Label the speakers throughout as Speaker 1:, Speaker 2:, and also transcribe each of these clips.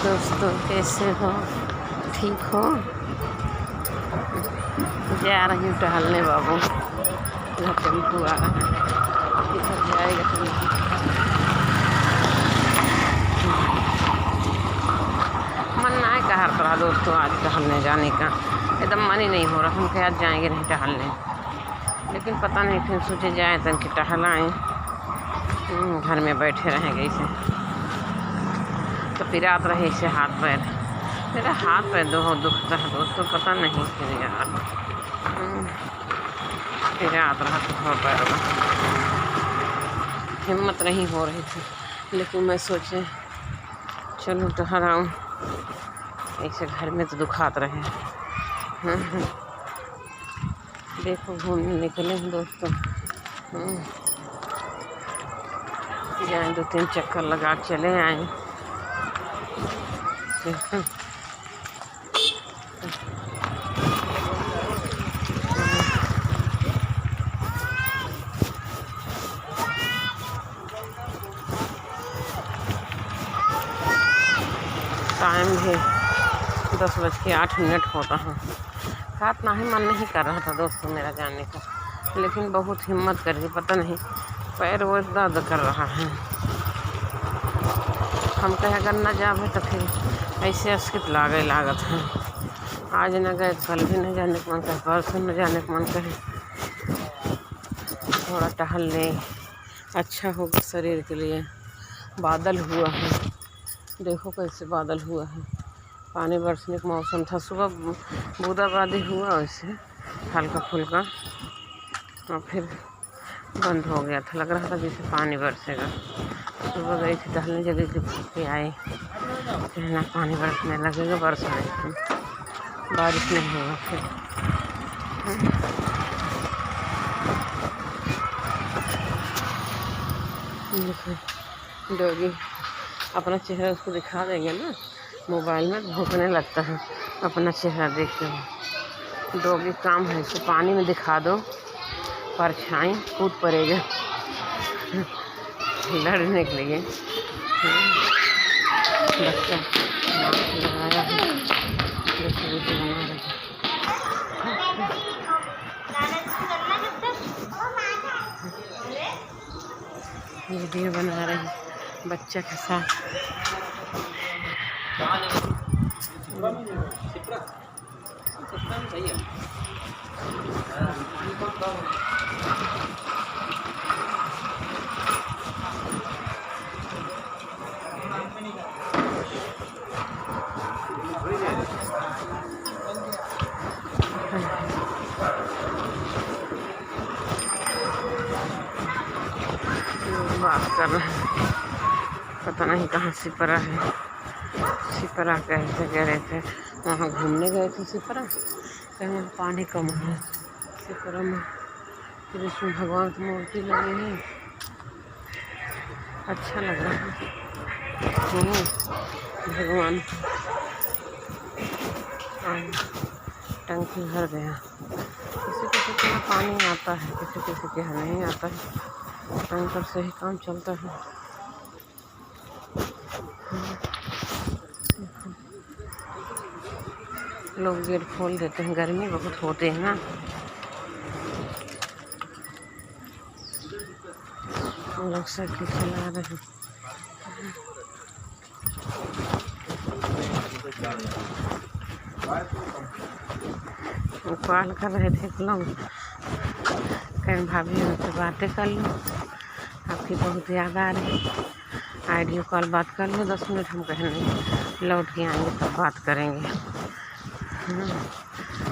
Speaker 1: दोस्तों कैसे हो, ठीक हो? जा रही हूँ टहलने बाबू। यहाँ टेम्पू आ रहा है, किधर जाएगा टेम्पू? मन ना कहा रहा दोस्तों आज टहलने जाने का, एकदम मन ही नहीं हो रहा। हम क्या आज जाएंगे नहीं टहलने, लेकिन पता नहीं फिर सोचे जाए तन कि टहल आए। घर में बैठे रहेंगे इसे तो पिरात रहे इसे हाथ पैर। मेरा हाथ पैर दुखता है दोस्तों, पता नहीं फिर यार पिरात रहा तो पैर में हिम्मत नहीं हो रही थी, लेकिन मैं सोचे चलो टहलाऊँ। ऐसे घर में तो दुखात रहे। देखो घूमने निकले हैं दोस्तों, जाए 2-3 चक्कर लगा चले आए। टाइम भी 10:08 होता है। रात ना ही मन नहीं कर रहा था दोस्तों मेरा जाने का, लेकिन बहुत हिम्मत करके पता नहीं पैर वो दर्द कर रहा है। हम कहे अगर न जावे तो फिर ऐसे अस्कित लागत है। आज न गए कल भी न जाने का मन करे, परसों न जाने का मन करे। थोड़ा टहल ले, अच्छा होगा शरीर के लिए। बादल हुआ है, देखो कैसे बादल हुआ है। पानी बरसने का मौसम था, सुबह बूंदाबांदी हुआ वैसे हल्का फुल्का, और फिर बंद हो गया था। लग रहा था जैसे पानी बरसेगा। सुबह गई थी टहलने, जगह के आए कहना पानी बरसने लगेगा, बरस नहीं, बारिश नहीं होगा। फिर डॉगी अपना चेहरा उसको दिखा देंगे ना मोबाइल में, भौंकने लगता है अपना चेहरा देख के। डॉगी काम है इसको पानी में दिखा दो, परछाई कूद पड़ेगा लड़ने के लिए। बच्चा लगाया है, वीडियो बना रही बच्चा के साथ। बात कर रहे हैं, पता नहीं कहाँ सिपरा है। सिपरा कैसे कह रहे थे, वहाँ घूमने गए थे सिपरा, कहीं पानी कम है सिपरा में। कृष्ण भगवान की मूर्ति लगी है, अच्छा लग रहा है। भगवान टंकी भर गया। किसी किसी के यहाँ पानी आता है, किसी किसी के यहाँ नहीं आता है। टैंकर से ही काम चलता है। लोग गेट खोल देते हैं, गर्मी बहुत होती है ना। लोग साइकिल चला रहे हैं। कॉल कर रहे थे लोग, कहीं भाभी उनसे बातें कर लो, आपकी बहुत याद आ रही, आइडियो कॉल बात कर लो 10 मिनट। हम कहें नहीं, लौट के आएंगे तब बात करेंगे।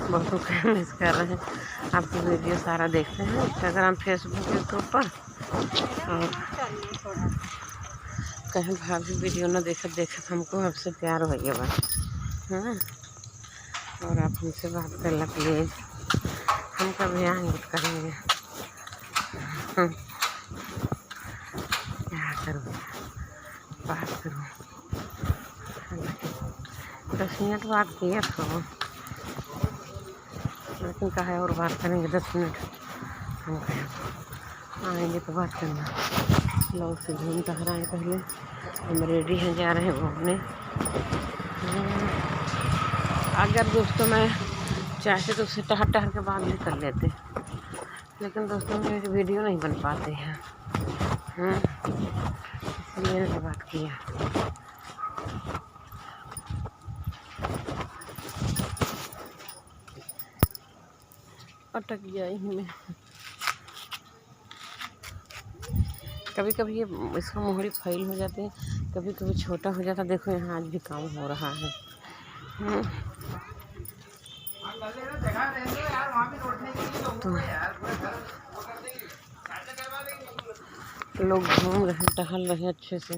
Speaker 1: बहुत मिस कर रहे हैं, आपकी वीडियो सारा देखते हैं इंस्टाग्राम, फेसबुक, यूट्यूब पर। और कहीं भाभी वीडियो न देखत हमको आपसे प्यार हो गया बस। और आप हमसे बात कर लो प्लीज़, हम कभी आएंगे करेंगे। क्या करूँ, बात करूँ। 10 मिनट बात किया तो, लेकिन कहा और बात करेंगे 10 मिनट। हम कहें आएंगे तो बात करना। लोग से घूम टहराएँ। पहले हम रेडी हैं, जा रहे हैं घूमने। अगर दोस्तों मैं चाहते तो उसे टहर के बाद भी कर लेते, लेकिन दोस्तों मेरी वीडियो नहीं बन पाते हैं, इसलिए मैंने बात किया। अटक गया ही मैं। कभी कभी ये इसका मोहरी फैल हो जाते हैं, कभी कभी छोटा हो जाता। देखो यहाँ आज भी काम हो रहा है। तो लोग घूम रहे हैं, टहल रहे हैं अच्छे से।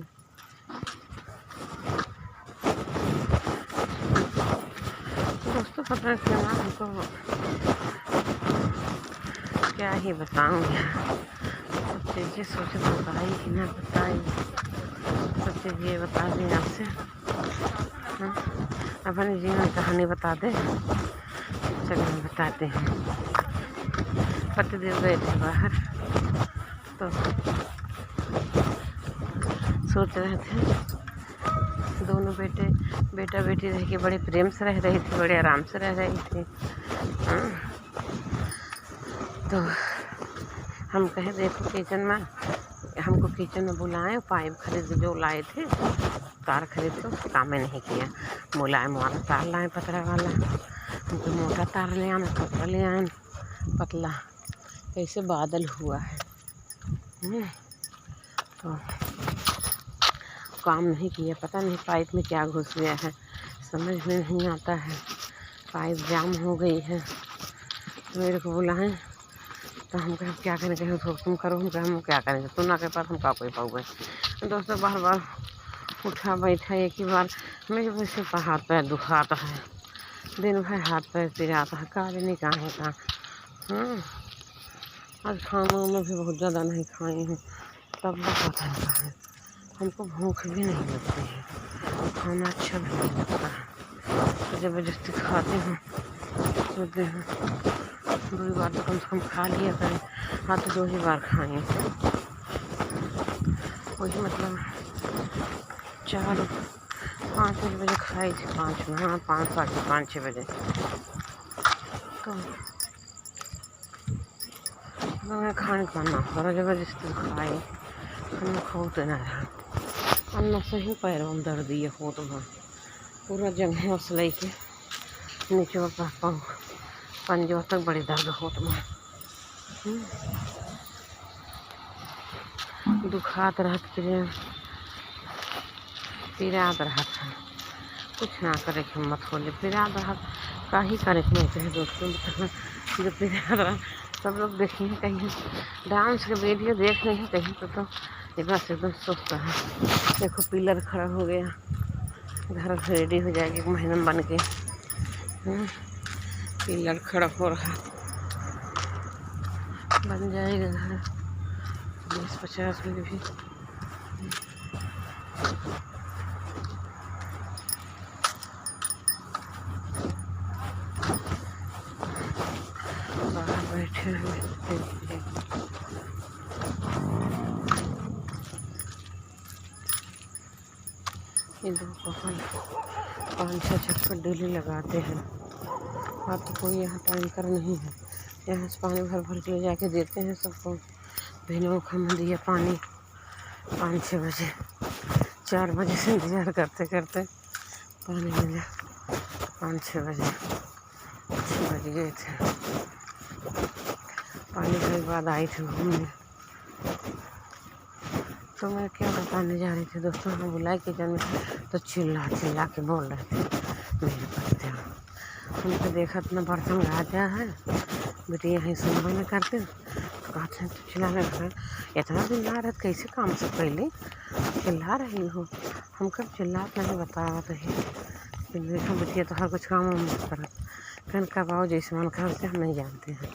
Speaker 1: दोस्तों पता है क्या, हमको क्या ही बताऊँ यार, सब चीज़ें सोचे तो बताई कि ना बताई, सब चीज़ ये बता दें आपसे। अपनी जीवन कहानी बता दें, चलो हम बताते हैं। पतिदेव गए थे बाहर, तो सोच रहे थे दोनों बेटा बेटी रह के बड़े प्रेम से रह रही थी, बड़े आराम से रह रही थी। तो हम कहे देखो किचन में, हमको किचन में बुलाएं, पाइप खरीद जो लाए थे, तार खरीद के उसका काम नहीं किया। मुलायम वाला तार लाए, पतला वाला, हमको मोटा तार ले आना, पतला ले आए, पतला। कैसे बादल हुआ है। तो काम नहीं किया, पता नहीं पाइप में क्या घुस गया है, समझ में नहीं आता है। पाइप जाम हो गई है। मेरे को बुलाएं तो हम कहें क्या करें, कहें तो तुम करो, हम कहें हम क्या करेंगे, तुम ना के पास हम का कोई पाओगे। दोस्तों बार बार उठा बैठा एक ही बार, मेरे वैसे हाथ पैर दुखाता है, दिन भर हाथ पैर पिराता है, काले नहीं कहाँ का। आज खाना में भी बहुत ज़्यादा नहीं खाई हूँ, तब भी पता नहीं है, हमको भूख भी नहीं लगती है, खाना अच्छा भी नहीं लगता है। ज़बरदस्ती खाती हूँ, सोचते हैं 2 बार तो कम से कम खा लिया करें। हाँ तो 2 ही बार खाएँ, वही मतलब 4-5 बजे खाई थी, 5 में, हाँ 5, साढ़े 5-6 बजे। तो मैं खाने का ना करा, जबरदस्ती खाए, खाना खाओ तो ना रहा, अन्ना से ही पैरों में दर्द ये हो, तो पूरा जंघे असलई के नीचे पाँव पंजों तक बड़ी दर्द हो, तो दुखात रहत पिरात रहत है, कुछ ना करे हिम्मत खोले, पिरात रहत का ही करे नहीं चाहे। दोस्तों जो पिरात रहा, सब लोग देखिए कहीं डांस के वीडियो देख रहे हैं कहीं तो ये बस एकदम सोचता है। देखो पिलर खड़ा हो गया, घर रेडी हो जाएगी 1 महीने में बन के। पिलर खड़ा हो रहा, बन जाएगा घर 20-50 में भी। बाहर बैठे हुए ये 5-6 चक्कर डेली लगाते हैं। अब तो कोई यहाँ टैंकर नहीं है, यहाँ से पानी भर के ले जाके देते हैं सबको। भिनोखा में दिया पानी 5-6 बजे, 4 बजे से इंतजार करते करते पानी मिला। 5-6 बजे 6 बज गए थे। पानी के बाद आई थी घूमने, तो मैं क्या बताने जा रही थी दोस्तों, हम बुलाए किचन में तो चिल्ला के बोल रहे थे मेरे पत्ते। हमको देखा इतना बर्तन राजा है, बेटी यहीं सुनवा में करते कहते हैं तो चिल्ला रहे, इतना दिन ला रहे कैसे काम से पहले चिल्ला रही हो। हम कब चिल्ला नहीं बतावा तो ही देखो बेटिया तो हर कुछ काम मत कर, कहन कब आओ जैसे मन कर हम नहीं जानते हैं,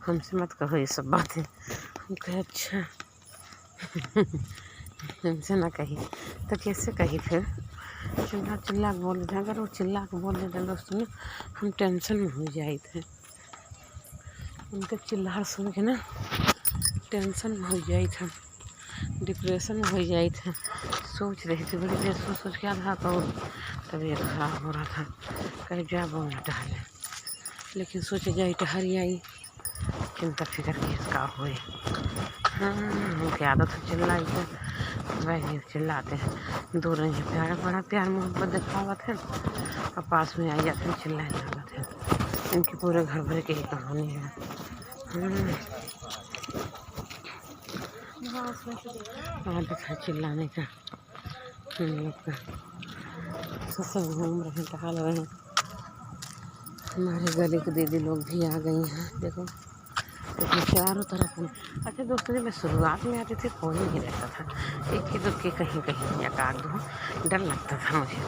Speaker 1: हमसे मत कहो ये सब बातें। हम कहे अच्छा हमसे ना कही तो कैसे कही फिर, चिल्ला के बोल देते। अगर वो चिल्ला के बोल देते दोस्तों ना, हम टेंशन में हो जाए थे, उनके चिल्ला सुन के ना टेंशन में हो जाए था। डिप्रेशन में हो जाई थे। सोच रही थी बड़ी देर, सोच के आधा और तबीयत खराब हो रहा था। कहीं जा बोल टहले, लेकिन सोचे जाई टहरी आई, चिंता फिक्र की इसका हुए। हाँ, उनकी आदत है चिल्लाई थे, वही चिल्लाते हैं। दूर रही प्यार, बड़ा प्यार मोहब्बत दिखावत है, और पास में आई जाते हैं चिल्लाने लगते हैं। इनकी पूरे घर भर की ही कहानी है। आदत है चिल्लाने का हम लोग का। सब घूम रहे हैं, टहल रहे हैं। हमारे गली की दीदी लोग भी आ गई हैं, देखो लेकिन चारों तरफ में। अच्छा दोस्तों, जब मैं शुरुआत में आती थी कोई नहीं रहता था, एक ही दो के कहीं कहीं या काट दो, डर लगता था मुझे।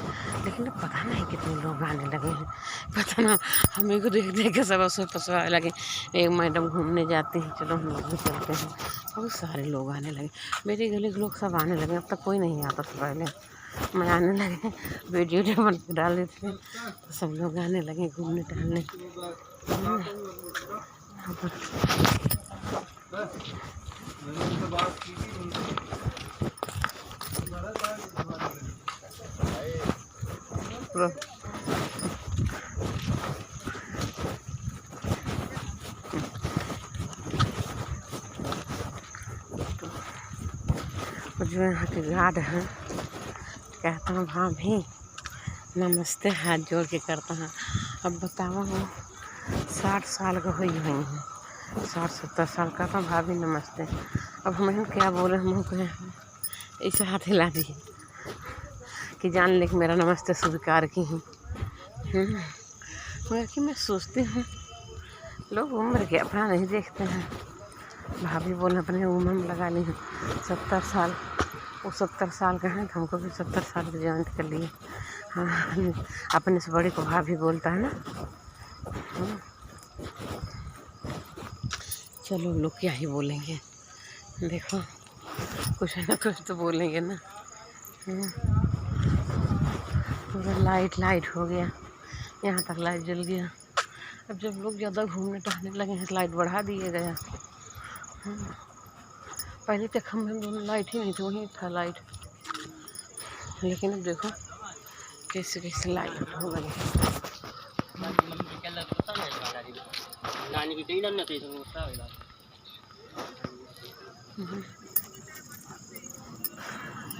Speaker 1: लेकिन अब पता नहीं कितने लोग आने लगे हैं, पता ना हमें को देख देख के सब असो पसवाए लगे। एक मैडम घूमने जाती हैं, चलो हम लोग भी चलते हैं। बहुत सारे लोग आने लगे, मेरी गली के लोग सब आने लगे। अब तक कोई नहीं आता था, पहले मैं आने लगे, वीडियो बन के डाल देते थे, तो सब लोग आने लगे घूमने टहलने। जो यहाँ के गार्ड हैं, कहता हूँ भाभी नमस्ते, हाथ जोड़ के करता है। अब बतावा वो 60 साल का हुई हैं, 60-70 साल का। तो भाभी नमस्ते, अब हमें क्या बोले, हम कहें ऐसे हाथ हिला दिए कि जान ले कि मेरा नमस्ते स्वीकार की हूँ। मगर कि मैं सोचती हूँ लोग उम्र के अपना नहीं देखते हैं। भाभी बोले अपने उम्र में लगा ली हूँ 70 साल, वो 70 साल का है, तो हमको भी 70 साल की जॉइंट कर लिए। हाँ, अपने से बड़े को भाभी बोलता है ना। चलो लोग क्या ही बोलेंगे, देखो कुछ ना कुछ तो बोलेंगे ना। पूरा लाइट हो गया, यहाँ तक लाइट जल गया। अब जब लोग ज़्यादा घूमने टहलने लगे हैं, लाइट बढ़ा दिए गया। पहले तक हम दोनों लाइट ही नहीं थी, वहीं था लाइट, लेकिन अब देखो कैसे कैसे लाइट हो गई।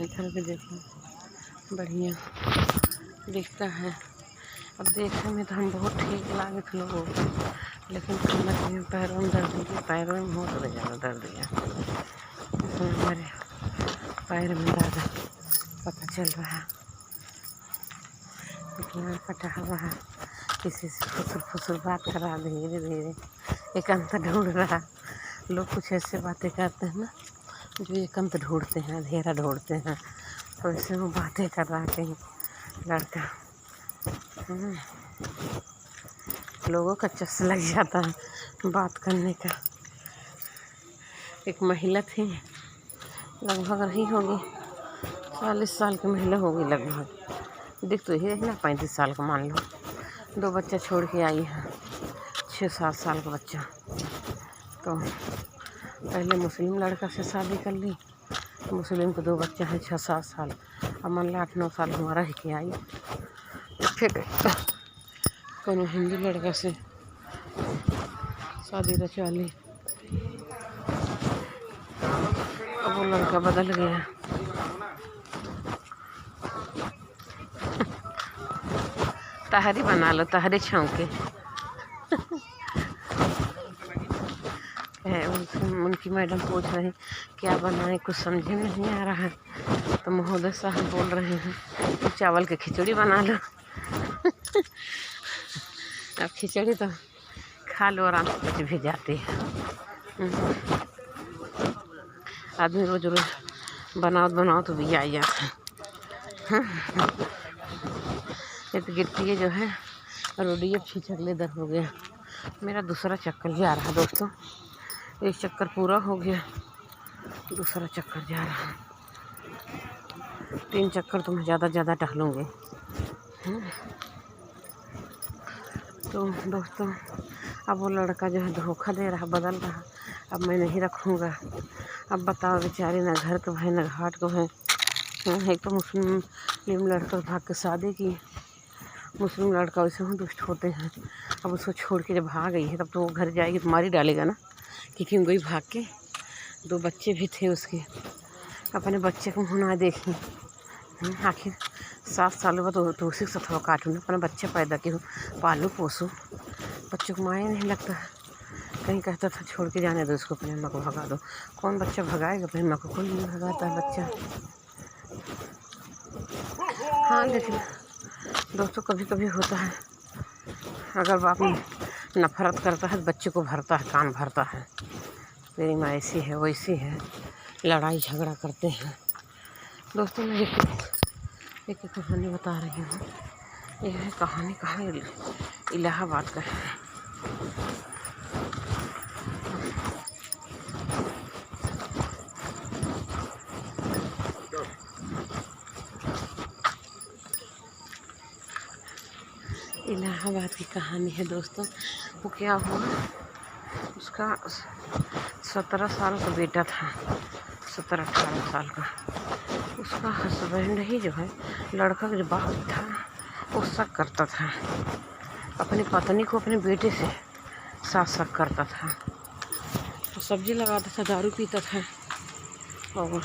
Speaker 1: इधर भी देखो बढ़िया दिखता है। अब देखने में तो हम बहुत ठीक लागे थे लोगों को, लेकिन कमर में पैरों में दर्द दिया, पैरों में बहुत ज़्यादा दर्द दिया। हमारे पैर में दर्द पता चल रहा है, इतना कटा हुआ है। किसी से फुसुर बात कर रहा, धीरे धीरे एकांत ढूंढ रहा। लोग कुछ ऐसे बातें करते हैं ना जो एकांत ढूंढते हैं, अंधेरा ढूंढते हैं, तो ऐसे वो बातें कर रहा कहीं लड़का। लोगों का चस्सा लग जाता है बात करने का। एक महिला थी, लगभग रही होगी 40 साल की महिला होगी लगभग, दिख तो ही ना 35 साल का मान लो। 2 बच्चा छोड़ के आई है, 6-7 साल का बच्चा। तो पहले मुस्लिम लड़का से शादी कर ली, मुस्लिम के 2 बच्चे हैं 6-7 साल। अब मान लो 8-9 साल हमारा ही के आई, फिर कोनो हिंदू लड़का से शादी रचा ली। अब वो लड़का बदल गया। तहरी बना लो, तहरी छौंके। उनकी मैडम पूछ रही क्या बनाए, कुछ समझे में नहीं आ रहा है, तो महोदय साहब बोल रहे हैं तो चावल की खिचड़ी बना लो। अब खिचड़ी तो खा लो आराम से, पच भी जाती है। आदमी रोज रोज बनाओ तो भी आ जाता है। ये तो गिट्टी जो है रोडी अब छिछकलेदर हो गया। मेरा दूसरा चक्कर जा रहा दोस्तों, एक चक्कर पूरा हो गया, दूसरा चक्कर जा रहा है। 3 चक्कर तो मैं ज़्यादा टहलूँगी। तो दोस्तों अब वो लड़का जो है धोखा दे रहा, बदल रहा। अब मैं नहीं रखूँगा, अब बताओ बेचारी, ना घर को है ना घाट को है। एक तो मुस्लिम लड़का भाग के शादी की, मुस्लिम लड़का वैसे हम दुष्ट होते हैं। अब उसको छोड़ के जब भाग गई है तब तो वो घर जाएगी तो मार ही डालेगा ना, क्योंकि गई भाग के। 2 बच्चे भी थे उसके, अपने बच्चे को मुँह ना देखी। आखिर 7 साल बाद तो उसी के साथ काटूँ ना, अपना बच्चे पैदा की हूँ, पालू पोसूँ, बच्चों को माया नहीं लगता। कहीं कहता था छोड़ के जाने दो उसको, अपनी अम्मा को भगा दो। कौन बच्चा भगाएगा अपनी अम्मा को? कोई नहीं भगाता है बच्चा। हाँ लेकिन दोस्तों कभी कभी होता है, अगर बाप नफरत करता है तो बच्चे को भरता है, कान भरता है। मेरी माँ ऐसी है वैसी है, लड़ाई झगड़ा करते हैं। दोस्तों मैं एक कहानी बता रही हूँ। यह कहानी कहाँ, इलाहाबाद का है। इलाहाबाद की कहानी है दोस्तों। वो क्या हुआ, उसका 17 साल का बेटा था, 17-18 साल का। उसका हस्बैंड ही जो है, लड़का का जो बाप था, वो शक करता था अपनी पत्नी को अपने बेटे से, साथ शक करता था। तो सब्जी लगाता था, दारू पीता था और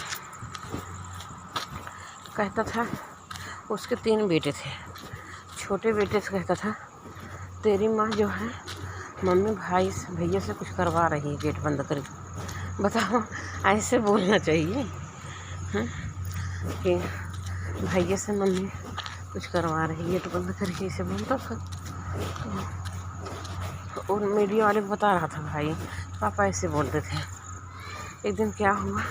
Speaker 1: कहता था उसके 3 बेटे थे। छोटे बेटे से कहता था तेरी माँ जो है मम्मी भैया से कुछ करवा रही है, गेट बंद करके। बताओ ऐसे बोलना चाहिए कि भैया से मम्मी कुछ करवा रही है, गेट बंद करके इसे बोलता था। तो और मीडिया वाले को बता रहा था भाई पापा ऐसे बोलते थे। एक दिन क्या हुआ,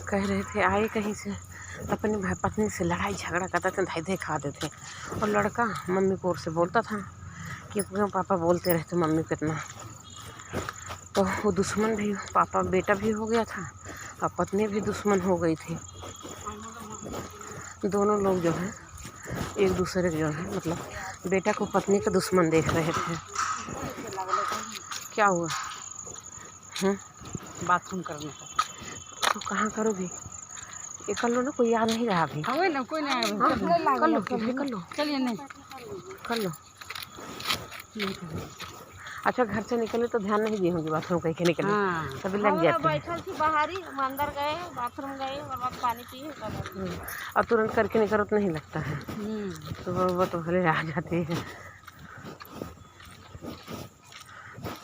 Speaker 1: कह रहे थे आए कहीं से, अपनी पत्नी से लड़ाई झगड़ा करते थे, धाई खाते थे। और लड़का मम्मी को ओर से बोलता था कि क्यों पापा बोलते रहते मम्मी कितना। तो वो दुश्मन भी, पापा बेटा भी हो गया था और पत्नी भी दुश्मन हो गई थी। दोनों लोग जो है एक दूसरे के जो है, मतलब बेटा को पत्नी का दुश्मन देख रहे थे। क्या हुआ?
Speaker 2: बाथरूम करने का।
Speaker 1: तो कहाँ करोगी? ये कर लो ना, कोई याद नहीं रहा अभी।
Speaker 2: हाँ ना, कोई नहीं
Speaker 1: कर लो
Speaker 2: चलिए नहीं
Speaker 1: कर लो। अच्छा घर से निकले तो ध्यान नहीं दी होंगी बाथरूम कहीं के निकले।
Speaker 2: हाँ।
Speaker 1: तभी लग जाते हैं।
Speaker 2: बैठल थी बाहरी, अंदर गए बाथरूम गए और बाद पानी पिए।
Speaker 1: और तुरंत करके निकलो तो नहीं लगता है, तो वो तो भले आ जाती है।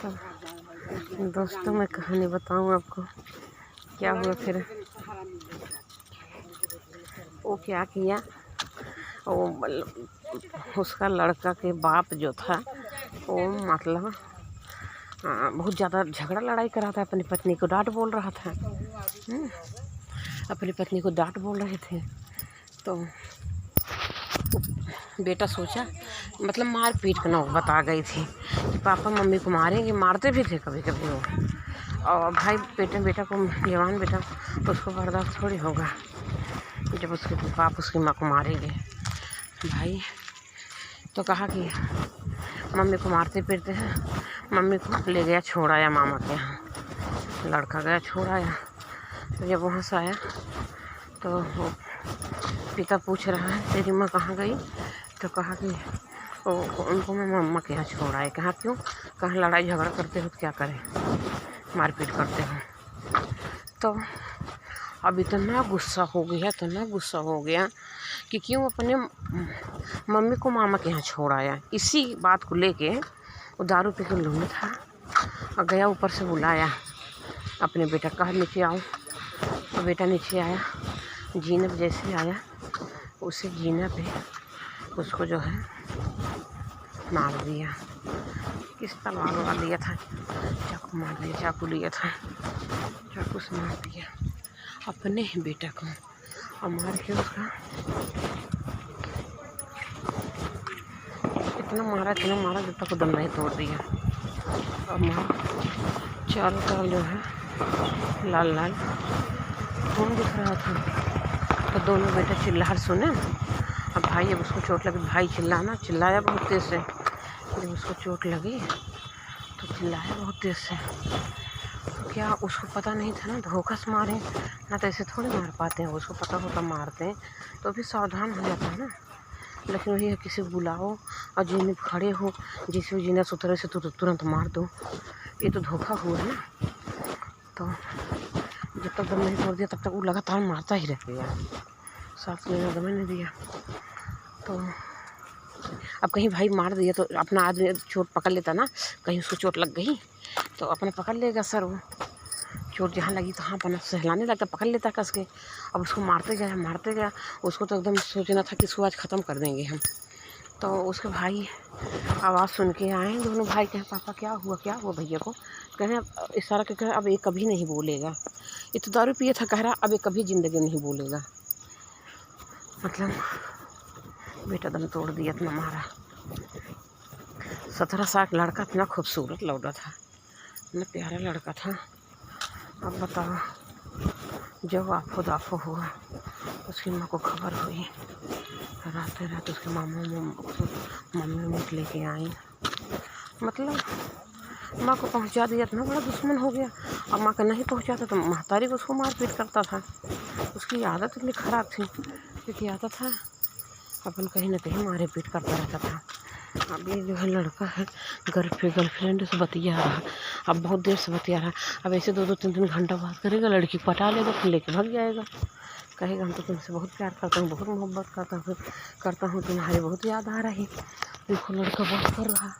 Speaker 1: तो दोस्तों मैं कहानी बताऊं आपको क्या हुआ फिर। वो क्या किया, वो उसका लड़का के बाप जो था वो मतलब बहुत ज़्यादा झगड़ा लड़ाई करा था, अपनी पत्नी को डांट बोल रहा था। अपनी पत्नी को डांट बोल रहे थे। तो बेटा सोचा, मतलब मार पीट का नौबत आ गई थी कि पापा मम्मी को मारेंगे, मारते भी थे कभी कभी वो। और भाई बेटा को, जवान बेटा, उसको बर्दाश्त थोड़ी होगा जब उसके बाप उसकी माँ को मारेंगे भाई। तो कहा कि मम्मी को मारते पीटते हैं, मम्मी को ले गया छोड़ आया मामा के यहाँ। लड़का गया छोड़ आया। तो जब वहाँ से आया तो वो पिता पूछ रहा है तेरी माँ कहाँ गई? तो कहा कि उनको मैं मम्मा के यहाँ छोड़ आए। कहा क्यों? कहाँ लड़ाई झगड़ा करते हो तो क्या करें, मारपीट करते हो। तो अब इतना गुस्सा हो गया कि क्यों अपने मम्मी को मामा के यहाँ छोड़ आया। इसी बात को लेके वो दारू पी कर लूंगा था और गया, ऊपर से बुलाया अपने बेटा, कहा नीचे आओ। तो बेटा नीचे आया, जीना जैसे आया उसे जीना पे उसको जो है मार दिया। किस तलवार वाला लिया था, चाकू मार दिया, चाकू लिया था, चाकू से मार दिया अपने बेटा को। और मार के उसका इतना मारा जब तक दम नहीं तोड़ दिया। और मार चारों तरफ जो है लाल लाल खून दिख रहा था। तो दोनों बेटे चिल्लाहट सुने। अब भाई, अब उसको चोट लगी, भाई चिल्लाया बहुत तेज़ से। जब उसको चोट लगी तो चिल्लाया बहुत तेज़ से। तो क्या उसको पता नहीं था ना, धोखा से मारे ना, तो ऐसे थोड़ी मार पाते हैं। उसको पता होता मारते हैं तो भी सावधान हो जाता है ना। लेकिन वही है, किसी को बुलाओ और जीने खड़े हो, जिसे जीना सुतरे से तुरंत मार दो, ये तो धोखा हुआ है ना। तो जब तक दम नहीं तोड़ दिया तब तक वो लगातार मारता ही रह गया, सांस लेना दम नहीं दिया। तो अब कहीं भाई मार दिया तो अपना आदमी चोट पकड़ लेता ना, कहीं उसको चोट लग गई तो अपना पकड़ लेगा सर, वो चोट जहाँ लगी तो हाँ अपना सहलाने लगता, पकड़ लेता कस के। अब उसको मारते गया, उसको तो एकदम सोचना था कि इसको आज ख़त्म कर देंगे हम। तो उसके भाई आवाज़ सुन के आए, दोनों भाई कहें पापा क्या हुआ भैया को। कहें इशारा के कहे अब ये कभी नहीं बोलेगा, ये तो दारू पिए था, कह रहा अब ये कभी ज़िंदगी नहीं बोलेगा। मतलब बेटा दम तोड़ दिया, इतना मारा। 17 साल लड़का, इतना खूबसूरत लौटा था, इतना प्यारा लड़का था। अब बताओ, जब आफो दाफो हुआ उसकी माँ को खबर हुई, रात उसके मम्मी मुझ लेके आई, मतलब माँ को पहुंचा दिया, इतना बड़ा दुश्मन हो गया। अब माँ का नहीं पहुंचाता तो महतारी को उसको मारपीट करता था। उसकी आदत इतनी ख़राब थी, क्योंकि आदत था अपन कहीं ना कहीं मारे पीट करता रहता था। अब ये जो है लड़का है गर्लफ्रेंड से बतिया रहा, अब बहुत देर से बतिया रहा। अब ऐसे 2-3 घंटा बात करेगा, लड़की को पटा लेगा, फिर लेके भाग जाएगा, कहेगा हम तो तुमसे बहुत प्यार करता हूँ, बहुत मोहब्बत करता हूँ, तुम्हारी बहुत याद आ रही। देखो लड़का बात कर रहा,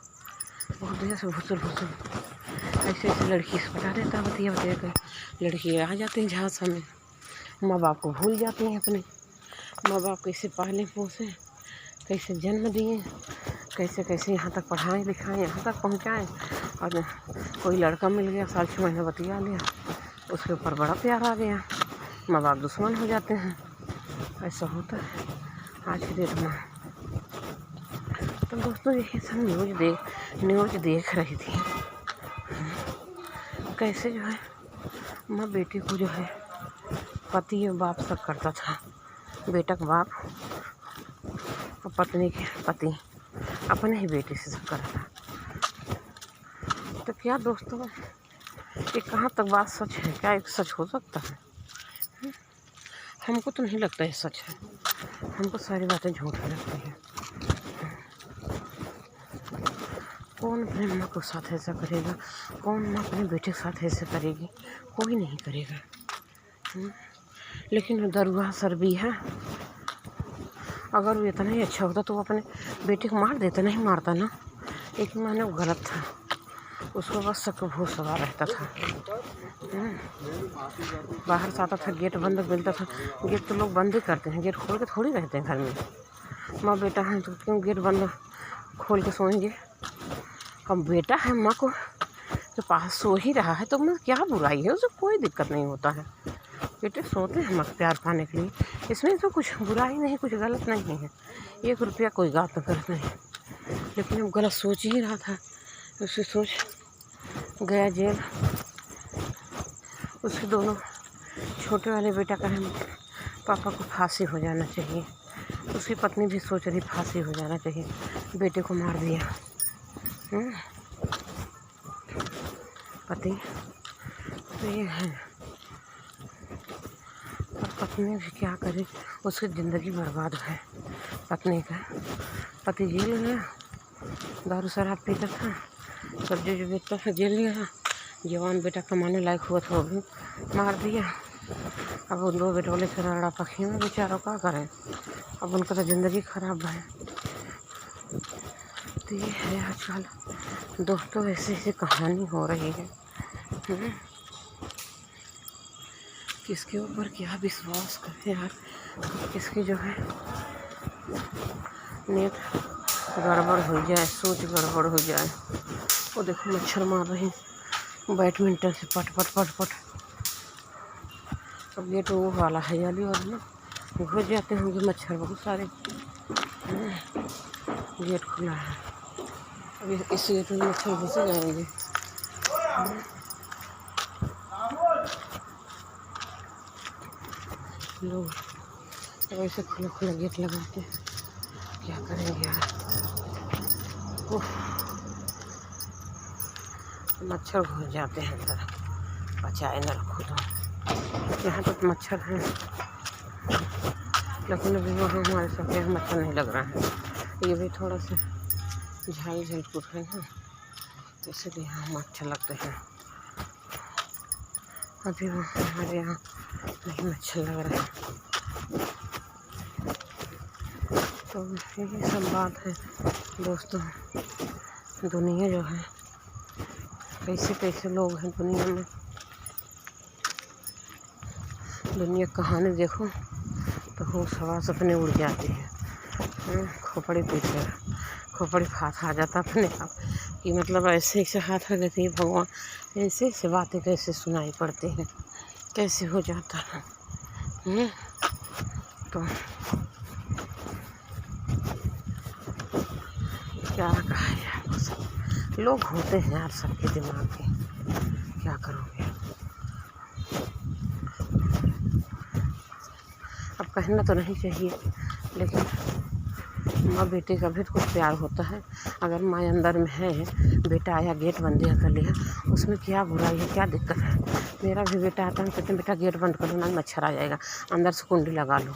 Speaker 1: बहुत देर से भुसुर ऐसे लड़की से पटा देता, बतिया कर लड़की आ जाती है झांसा में। माँ बाप को भूल जाती हैं अपने, माँ बाप कैसे पाले पोसे, कैसे जन्म दिए, कैसे यहाँ तक पढ़ाएं लिखाएं, यहाँ तक पहुँचाएं। और कोई लड़का मिल गया, 6 महीने बतिया लिया, उसके ऊपर बड़ा प्यार आ गया, माँ बाप दुश्मन हो जाते हैं। ऐसा होता है आज की डेट में। तो दोस्तों यही सब न्यूज़ देख रही थी, कैसे जो है माँ बेटी को जो है पति और बाप सब करता था, बेटा का बाप और पत्नी के पति अपने ही बेटे से सब करता। तो क्या दोस्तों, ये कहाँ तक बात सच है? क्या एक सच हो सकता है? हमको तो नहीं लगता है सच है, हमको सारी बातें झूठ लगती हैं। कौन अपने माँ के साथ ऐसा करेगा, कौन माँ अपने बेटे के साथ ऐसे करेगी? कोई नहीं करेगा। लेकिन दरुआ सर भी है, अगर वो इतना ही अच्छा होता तो वो अपने बेटे को मार देता, नहीं मारता ना। एक माने वो गलत था, उसको बस शक भूत सवार रहता था। बाहर से आता था, गेट बंद मिलता था, गेट तो लोग बंद ही करते हैं, गेट खोल के थोड़ी रहते हैं घर में। माँ बेटा है तो क्यों गेट बंद खोल के सोएंगे? अब बेटा है माँ को तो पास सो ही रहा है तो मैं क्या बुराई है, उसे कोई दिक्कत नहीं होता है। बेटे सोते हैं माँ प्यार पाने के लिए, इसमें तो कुछ बुराई नहीं, कुछ गलत नहीं है। 1 रुपया कोई गात गलत नहीं, लेकिन अब गलत सोच ही रहा था, उसकी सोच गया जेल। उसके दोनों छोटे वाले बेटा कहे पापा को फांसी हो जाना चाहिए, उसकी पत्नी भी सोच रही फांसी हो जाना चाहिए, बेटे को मार दिया। पति तो ये है, और पत्नी भी क्या करे, उसकी ज़िंदगी बर्बाद है पत्नी का। पति जेल गया, दारू शराब पीता था, सब्जी जो बेचता था जेल गया, जवान बेटा कमाने लायक हुआ था वो भी मार दिया। अब उन 2 बेटों से लड़ा पखी में बेचारों का करें, अब उनका तो ज़िंदगी खराब है। तो ये है आजकल दोस्तों, ऐसी कहानी हो रही है। किसके ऊपर क्या विश्वास करें यार, किसकी जो है नेट गड़बड़ हो जाए, सोच गड़बड़ हो जाए। वो देखो मच्छर मार रही बैडमिंटन से पट। अब गेट वो वाला है जाली और ना घुस जाते होंगे मच्छर बहुत सारे। गेट खुला है, अब इस गेट में मच्छर घुस जाएंगे। लोग ऐसे खुला गेट लगाते हैं, क्या करेंगे यार। मच्छर घुस जाते हैं अंदर। बचाए न रखो तो। यहाँ तो मच्छर हैं, लेकिन अभी वहाँ हमारे सब यहाँ मच्छर नहीं लग रहा है। ये भी थोड़ा सा झाल झलपुर है ना, तो इसलिए यहाँ मच्छर लगते हैं। अभी वो हमारे यहाँ नहीं मच्छर लग रहा है। तो यही सब बात है दोस्तों। दुनिया जो है, कैसे कैसे लोग हैं दुनिया में। दुनिया कहानी देखो तो होश हवास अपने उड़ जाती है। खोपड़ी पीट कर खोपड़ी हाथ आ जाता अपने आप कि मतलब ऐसे ऐसे हाथ आ जाते हैं भगवान, ऐसे ऐसे बातें कैसे सुनाई पड़ती हैं, कैसे हो जाता है। तो क्या कहा यार, लोग होते हैं यार सबके दिमाग के, क्या करोगे। अब कहना तो नहीं चाहिए, लेकिन माँ बेटे का भी कुछ प्यार होता है। अगर माँ अंदर में है, बेटा आया गेट बंद कर लिया, उसमें क्या बुराई है, क्या दिक्कत है। मेरा भी बेटा आता है, कहते बेटा गेट बंद करो ना, मच्छर आ जाएगा, अंदर से कुंडी लगा लो।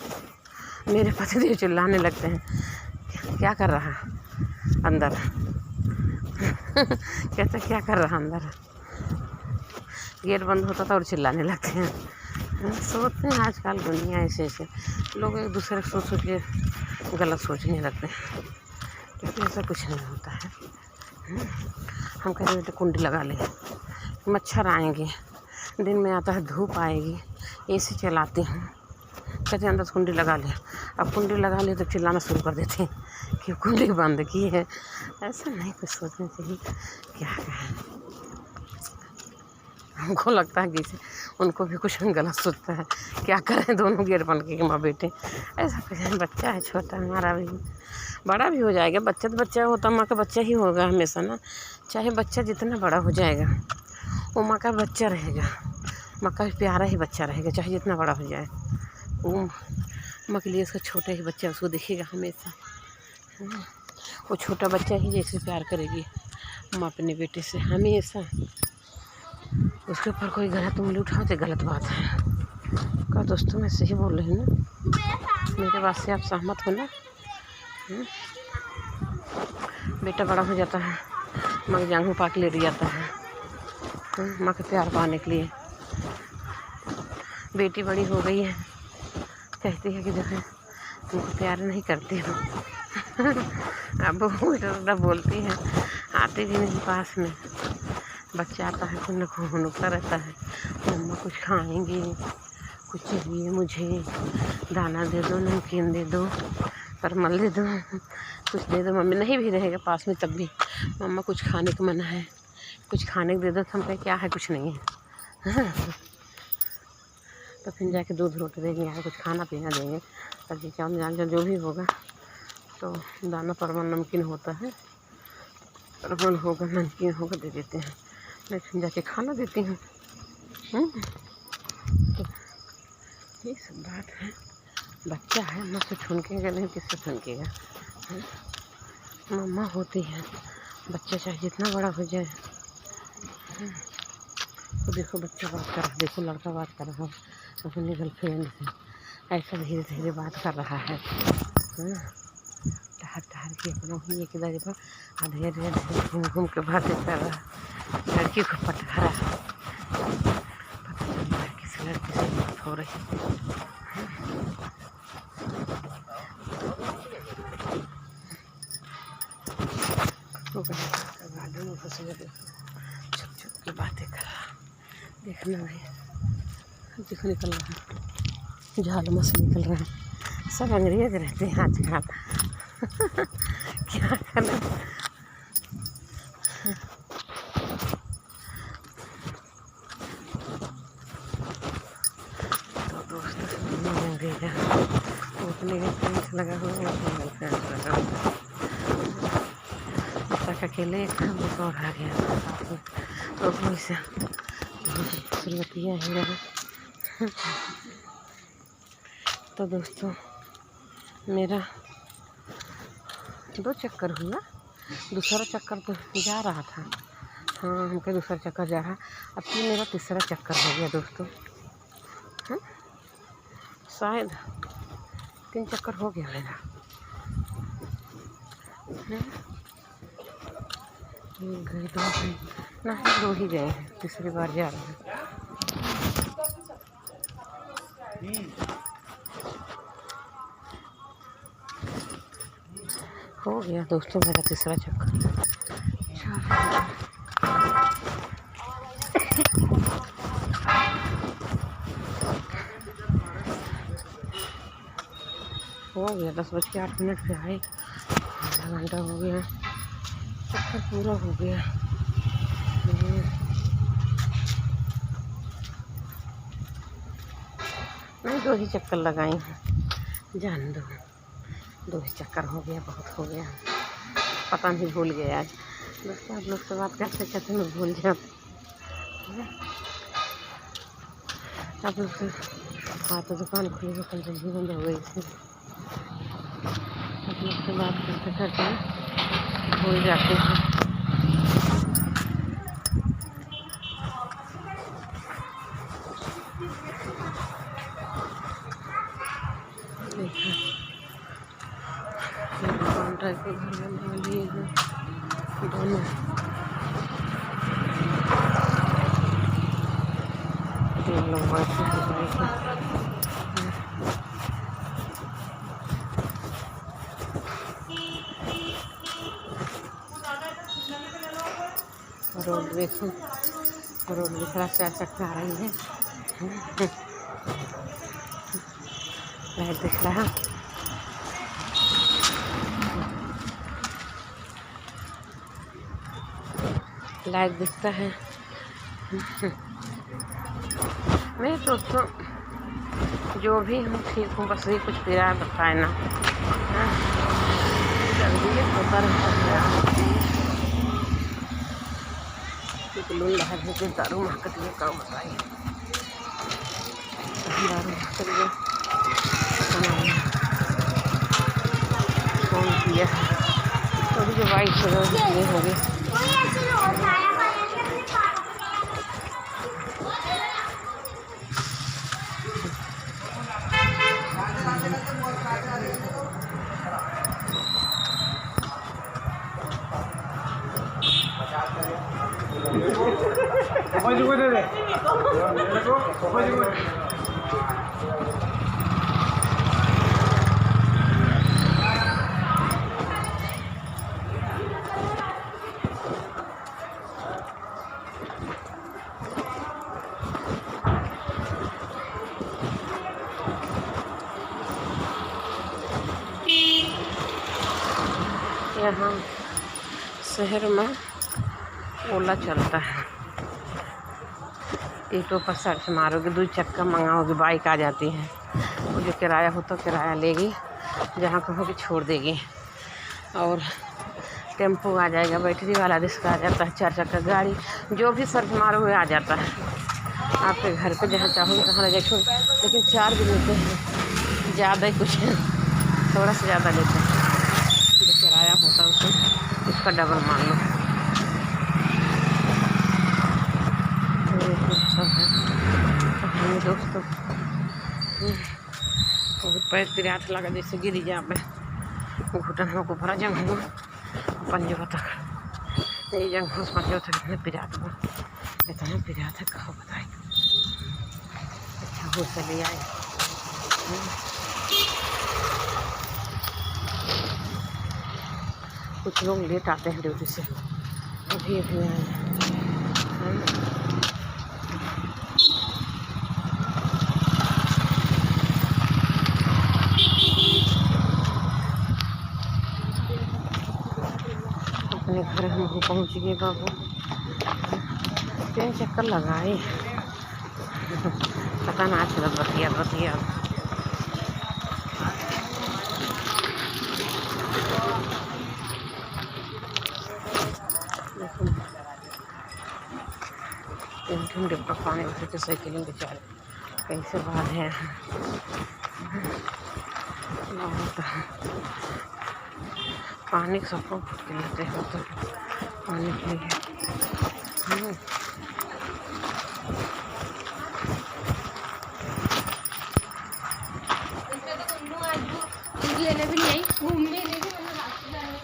Speaker 1: मेरे पतिदेव चिल्लाने लगते हैं, क्या कर रहा है अंदर कहते क्या कर रहा है अंदर। गेट बंद होता था और चिल्लाने लगते हैं। सोचते हैं आजकल दुनिया ऐसे ऐसे लोग एक दूसरे को सोच के गलत सोचने लगते हैं, क्योंकि ऐसा कुछ नहीं होता है। हम कहते बेटे कुंडी लगा ले, मच्छर आएंगे, दिन में आता है धूप आएगी, एसी चलाते हैं, कहते अंदर कुंडी लगा ले। अब कुंडी लगा ले तो चिल्लाना शुरू कर देते हैं कि कुंडी बंद की है। ऐसा नहीं कुछ सोचना चाहिए, क्या कहें। हमको लगता है कि उनको भी कुछ गलत सोचता है, क्या करें दोनों गेट बंद के माँ बेटे। ऐसा कुछ बच्चा है छोटा, हमारा भी बड़ा भी हो जाएगा। बच्चा तो बच्चा होता, माँ का बच्चा ही होगा हमेशा ना। चाहे बच्चा जितना बड़ा हो जाएगा वो माँ का बच्चा रहेगा, माँ का प्यारा ही बच्चा रहेगा, चाहे जितना बड़ा हो जाए। वो माँ के लिए उसका छोटा ही बच्चा उसको दिखेगा हमेशा। वो छोटा बच्चा ही जैसे प्यार करेगी माँ अपने बेटे से हमेशा। उसके ऊपर कोई गलत उंगली उठाओ तो गलत बात है। क्या दोस्तों, मैं सही बोल रही हूँ ना? मेरे बात से आप सहमत हो ना? बेटा बड़ा हो जाता है, माँ के जांघों पाक ले जाता है माँ का प्यार पाने के लिए। बेटी बड़ी हो गई है, कहती है कि देखो तुमको प्यार नहीं करती हो। अब वो उल्टा बोलती है, आती भी नहीं पास में। बच्चा आता है तो नुकता रहता है, मम्मा कुछ खाएंगे, कुछ चाहिए मुझे, दाना दे दो, नमकीन दे दो, परमल दे दो, कुछ दे दो। मम्मी नहीं भी रहेगा पास में तब भी, मम्मा कुछ खाने को मन है, कुछ खाने को दे दो। तो हम कहें क्या है, कुछ नहीं है। तो फिर जाके दूध रोटी देंगे, या कुछ खाना पीना देंगे, सब्जी चावल जान जो भी होगा। तो दाना परमल नमकीन होता है, परमल होगा नमकीन होगा दे देते हैं, मैं फिर जाके खाना देती हूँ। तो ये सब बात है। बच्चा है, माँ से ठुनकेगा नहीं, किससे ठुनकेगा। मम्मा होती है, बच्चा चाहे जितना बड़ा हो जाए। तो देखो बच्चा बात कर रहा, देखो लड़का बात कर रहा अपनी गर्लफ्रेंड से, ऐसा धीरे धीरे बात कर रहा है। ठहर ठहर के अपना हुई कि धीरे धीरे घूम घूम के बातें कर रहा है। लड़की को पटा रहा है, पता चल रहा है किस लड़की से बात हो रही है। गार्डन में फंस गए, छुप छुप के बातें कर रहा। देखना भाई, देखो निकल रहा है, झाल मस निकल रहा है। सब अंग्रेज रहते हैं आजकल। क्या करें। तो दोस्तों अंग्रेज वो अपने गर्लफ्रेंड लगा हुआ है, अपने गर्लफ्रेंड लगा हुआ है। तक अकेले बस और आ गया साथ में, तो वैसे सुलतियाँ ही रहा। तो दोस्तों मेरा 2 चक्कर हुआ, दूसरा चक्कर तो जा रहा था। हाँ, हमका दूसरा चक्कर जा रहा। अब ये मेरा तीसरा चक्कर हो गया दोस्तों। हाँ, शायद 3 चक्कर हो गया मेरा। एक गए, 2 गए, नहीं 2 ही गए हैं, तीसरी बार जा रहे हैं। हो गया दोस्तों मेरा तीसरा चक्कर। हो गया 10:08 पे आए, आधा घंटा हो गया, चक्कर पूरा हो गया। नहीं 2 ही चक्कर लगाई हैं, जान दो। 2 ही चक्कर हो गया, बहुत हो गया, पता नहीं भूल गया आज दोस्तों। आप लोग से बात करते करते मैं भूल जाती। आप लोग से हाँ तो दुकान खुली तो कल जल्दी बंद हो गई थी। आप लोग से बात करते करते भूल जाते हैं। दुकान टाइप के घर बनने वाली है दोनों। तीन लोग बैठे हैं बाइक में। रोड देखो, रोड दिख रहा, 4 चक्कर आ रही है। लाइट दिख रहा, लाइट दिखता है। मैं दोस्तों जो भी हूँ ठीक हूँ, बस ये कुछ पीड़ा बताए ना जल्दी होता रहता है। लूल्हा है कि दारू महकत में काम बताइए, दारू महकत में फोन किया थोड़ी जो बाइक से ये हो गई। यहाँ शहर में ओला चलता है, ईंटों पर सर्च मारोगे, 2 चक्कर मंगाओगे, बाइक आ जाती है। वो जो किराया हो तो किराया लेगी, जहाँ कहोगे छोड़ देगी। और टेम्पो आ जाएगा, बैटरी वाला रिक्शा आ जाता है, 4 चक्कर गाड़ी, जो भी सर्च मारोगे आ जाता है आपके घर पे, जहाँ चाहोगे तहाँ ले जाओ। लेकिन चार्ज लेते हैं ज़्यादा ही, कुछ थोड़ा सा ज़्यादा लेते हैं। जो किराया होता है उसका डबल मान लो। दोस्तों बहुत पैर तिराठ लगा, जैसे गिरी जा में घुटन हो को भरा जंग हो पंजों तक, यही जंग हो पंजों तक इतने पिरात हुआ, इतना पिरात है कहो बताए। अच्छा हो चले आए। कुछ लोग लेट आते हैं ड्यूटी से, अभी अभी आए। अपने घर हम पहुँच गए बाबू, 3 चक्कर लगाए, पता ना चला बतिया देखो डिब्बा पानी उठे के साइकिल बेचारे कैसे बात है। पानी सबको भूख के लेते हैं तो पानी के लिए
Speaker 2: भी नहीं आई घूमने नहीं थी, मतलब रास्ते जाने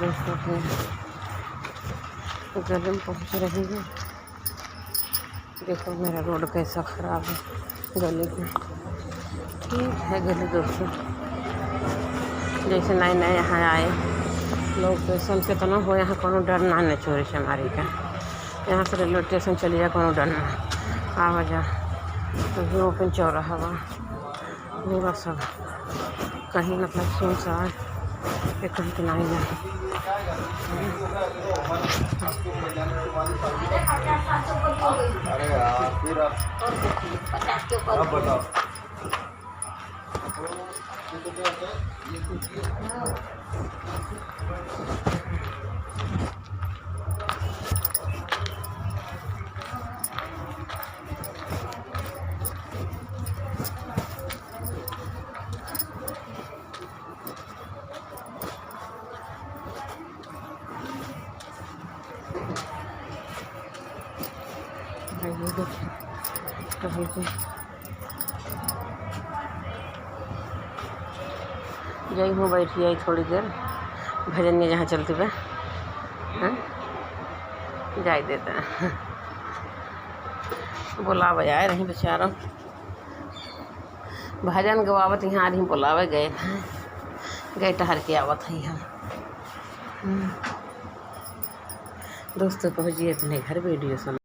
Speaker 1: दोस्तों गले में पहुँच रही है। देखो मेरा रोड कैसा ख़राब है गले में। ठीक है गले दोस्तों, जैसे नए नए यहाँ आए लोकेशन के तो ना हो, यहाँ कोनो डर ना न चोरी चमारी का। यहाँ से रेलवे स्टेशन चली जा, कोनो डर ना आवा जा। तो ओपन चौराहा बा पूरा सब, कहीं मतलब सुनसान है कहीं तो नहीं है। जय हूँ बैठी आई थोड़ी देर भजन में जहाँ चलते हुए जाए देते हैं। बुलावे आए रही बेचारा, भजन गवावत यहाँ रही, बुलावे गए थे, गए टहर के आवत है हम। दोस्तों पहुँचिए अपने घर वीडियो सुन।